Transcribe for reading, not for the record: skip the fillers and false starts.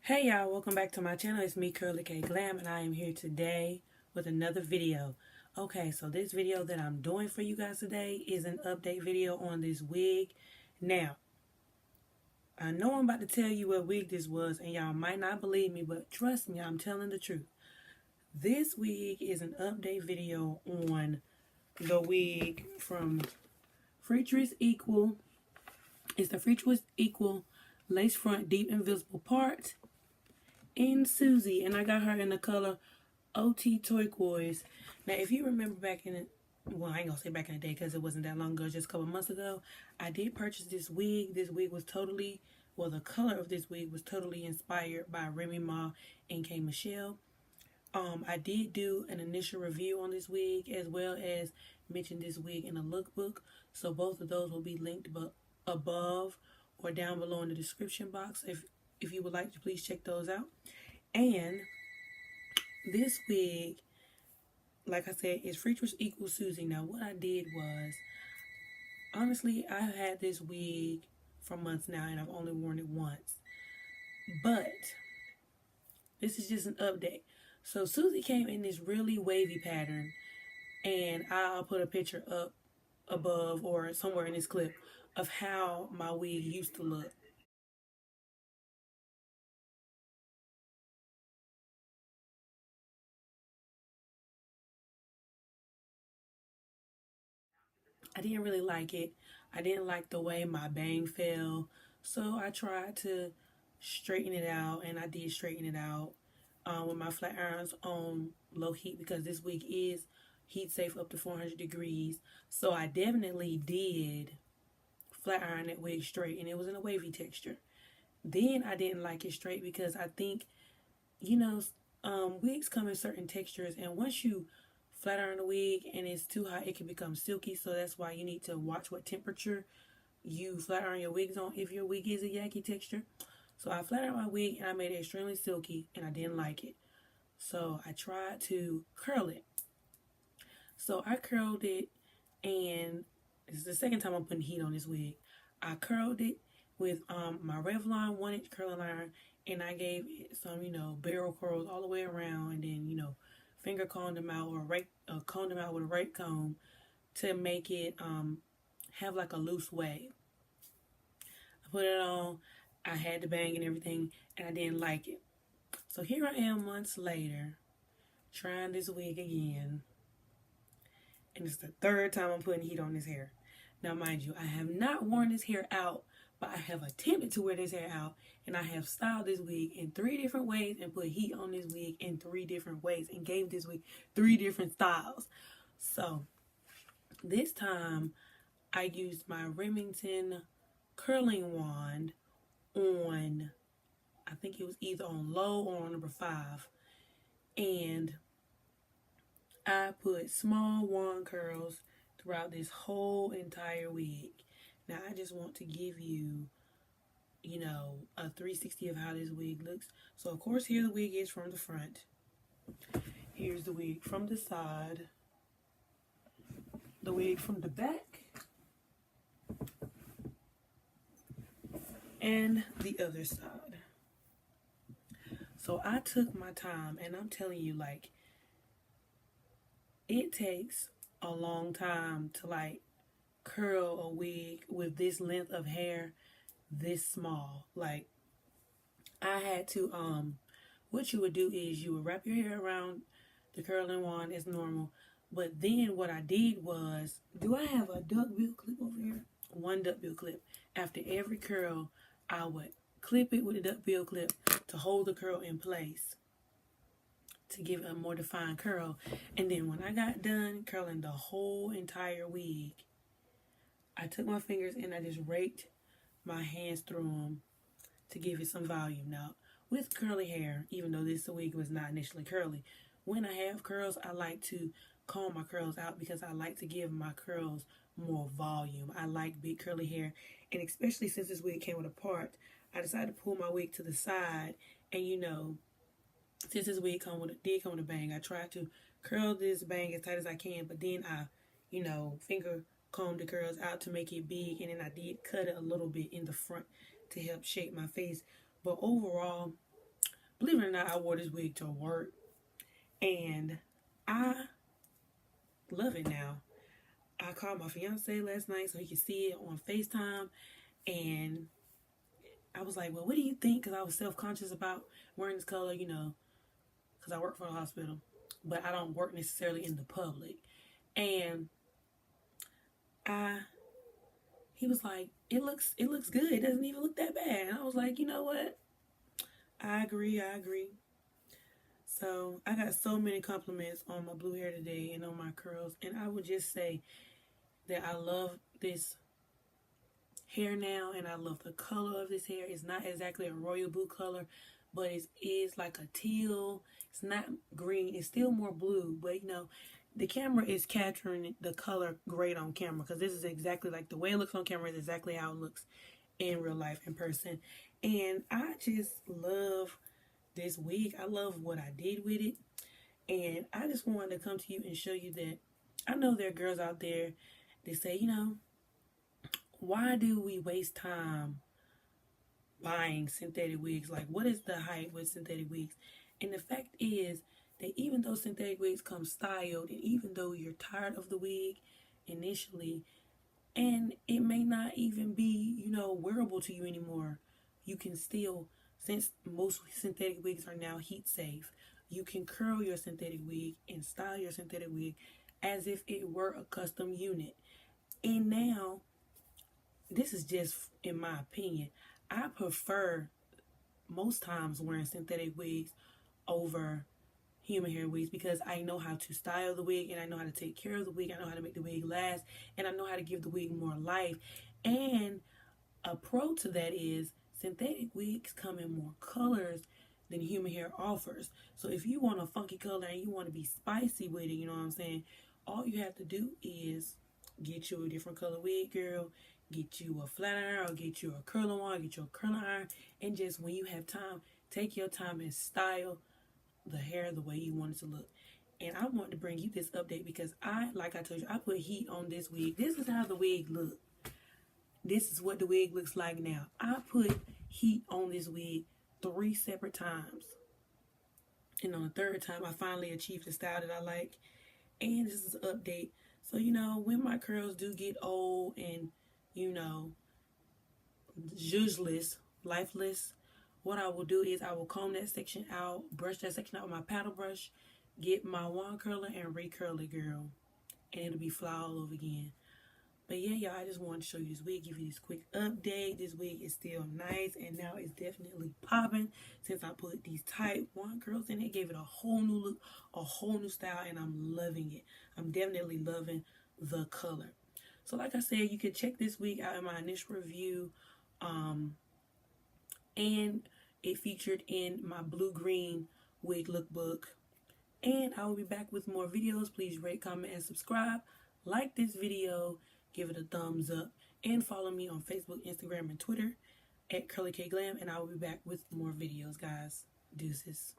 Hey y'all, welcome back to my channel. It's me, Curly K Glam, and I am here today with another video. Okay, so this video that I'm doing for you guys today is an update video on this wig. Now, I know I'm about to tell you what wig this was, and y'all might not believe me, but trust me, I'm telling the truth. This wig is an update video on the wig from Freetress Equal. It's the Freetress Equal Lace Front Deep Invisible Part in Suzie, and I got her in the color OTTURQUOISE. Now, if you remember back in well, I ain't gonna say back in the day because it wasn't that long ago, just a couple months ago, I did purchase this wig. This wig was totally, well, the color of this wig was totally inspired by Remy Ma and K Michelle. I did do an initial review on this wig as well as mention this wig in a lookbook, so both of those will be linked above or down below in the description box if you would like to please check those out. And this wig, like I said, is Freetress Equal Suzie. Now, what I did was, honestly, I had this wig for months now, and I've only worn it once. But this is just an update. So Suzie came in this really wavy pattern, and I'll put a picture up above or somewhere in this clip of how my wig used to look. I didn't really like it. I didn't like the way my bang fell. So I tried to straighten it out, and I did straighten it out with my flat irons on low heat because this wig is heat safe up to 400 degrees. So I definitely did flat iron that wig straight, and it was in a wavy texture. Then I didn't like it straight because I think, you know, wigs come in certain textures, and once you flat iron a wig and it's too hot, it can become silky. So that's why you need to watch what temperature you flat iron your wigs on if your wig is a yaki texture. So I flat ironed my wig and I made it extremely silky, and I didn't like it. So I tried to curl it. So I curled it, and this is the second time I'm putting heat on this wig. I curled it with my Revlon 1-inch curling iron, and I gave it some, barrel curls all the way around, and then, finger combed them out or combed them out with a rake comb to make it have like a loose wave. I put it on, I had the bang and everything, and I didn't like it. So here I am months later, trying this wig again, and it's the third time I'm putting heat on this hair. Now, mind you, I have not worn this hair out, but I have attempted to wear this hair out, and I have styled this wig in 3 different ways and put heat on this wig in 3 different ways and gave this wig 3 different styles. So this time I used my Remington curling wand on, I think it was either on low or on number 5, and I put small wand curls throughout this whole entire wig. Now I just want to give you, a 360 of how this wig looks. So of course here the wig is from the front. Here's the wig from the side. The wig from the back. And the other side. So I took my time, and I'm telling you, like, it takes a long time to curl a wig with this length of hair this small. Like, I had to what you would do is you would wrap your hair around the curling wand as normal, but then what I did was, do I have a duckbill clip over here? One duckbill clip. After every curl, I would clip it with a duckbill clip to hold the curl in place to give it a more defined curl. And then when I got done curling the whole entire wig, I took my fingers and I just raked my hands through them to give it some volume. Now, with curly hair, even though this wig was not initially curly, when I have curls, I like to comb my curls out because I like to give my curls more volume. I like big curly hair, and especially since this wig came with a part, I decided to pull my wig to the side, and since this wig did come with a bang, I tried to curl this bang as tight as I can, but then I, finger combed the curls out to make it big, and then I did cut it a little bit in the front to help shape my face. But overall, believe it or not, I wore this wig to work, and I love it now. I called my fiance last night so he could see it on FaceTime, and I was like, well, what do you think? Because I was self-conscious about wearing this color, you know, because I work for a hospital, but I don't work necessarily in the public. And he was like, it looks good. It doesn't even look that bad. And I was like, you know what? I agree. So I got so many compliments on my blue hair today and on my curls. And I would just say that I love this hair now, and I love the color of this hair. It's not exactly a royal blue color, but it is like a teal. It's not green. It's still more blue, but you know, the camera is capturing the color great on camera, because this is exactly like the way it looks on camera is exactly how it looks in real life, in person. And I just love this wig. I love what I did with it, and I just wanted to come to you and show you that I know there are girls out there that say, you know, why do we waste time buying synthetic wigs? Like, what is the hype with synthetic wigs? And the fact is that even though synthetic wigs come styled, and even though you're tired of the wig initially, and it may not even be, you know, wearable to you anymore, you can still, since most synthetic wigs are now heat safe, you can curl your synthetic wig and style your synthetic wig as if it were a custom unit. And now, this is just in my opinion, I prefer most times wearing synthetic wigs over human hair wigs, because I know how to style the wig, and I know how to take care of the wig. I know how to make the wig last, and I know how to give the wig more life. And a pro to that is synthetic wigs come in more colors than human hair offers. So if you want a funky color and you want to be spicy with it, you know what I'm saying, all you have to do is get you a different color wig, girl. Get you a flat iron, or get you a curling one, get you a curling iron, and just when you have time, take your time and style the hair the way you want it to look. And I want to bring you this update because like I told you, I put heat on this wig. This is how the wig look. This is what the wig looks like now. I put heat on this wig 3 separate times. And on the 3rd time, I finally achieved the style that I like. And this is an update. So, you know, when my curls do get old and, you know, useless, lifeless, what I will do is I will comb that section out, brush that section out with my paddle brush, get my wand curler, and recurl it, girl. And it'll be fly all over again. But yeah, y'all, I just wanted to show you this wig, give you this quick update. This wig is still nice, and now it's definitely popping since I put these tight wand curls in it. Gave it a whole new look, a whole new style, and I'm loving it. I'm definitely loving the color. So like I said, you can check this wig out in my initial review. And it featured in my blue-green wig lookbook. And I will be back with more videos. Please rate, comment, and subscribe. Like this video, give it a thumbs up, and follow me on Facebook, Instagram, and Twitter at CurlyKGlam. And I will be back with more videos, guys. Deuces.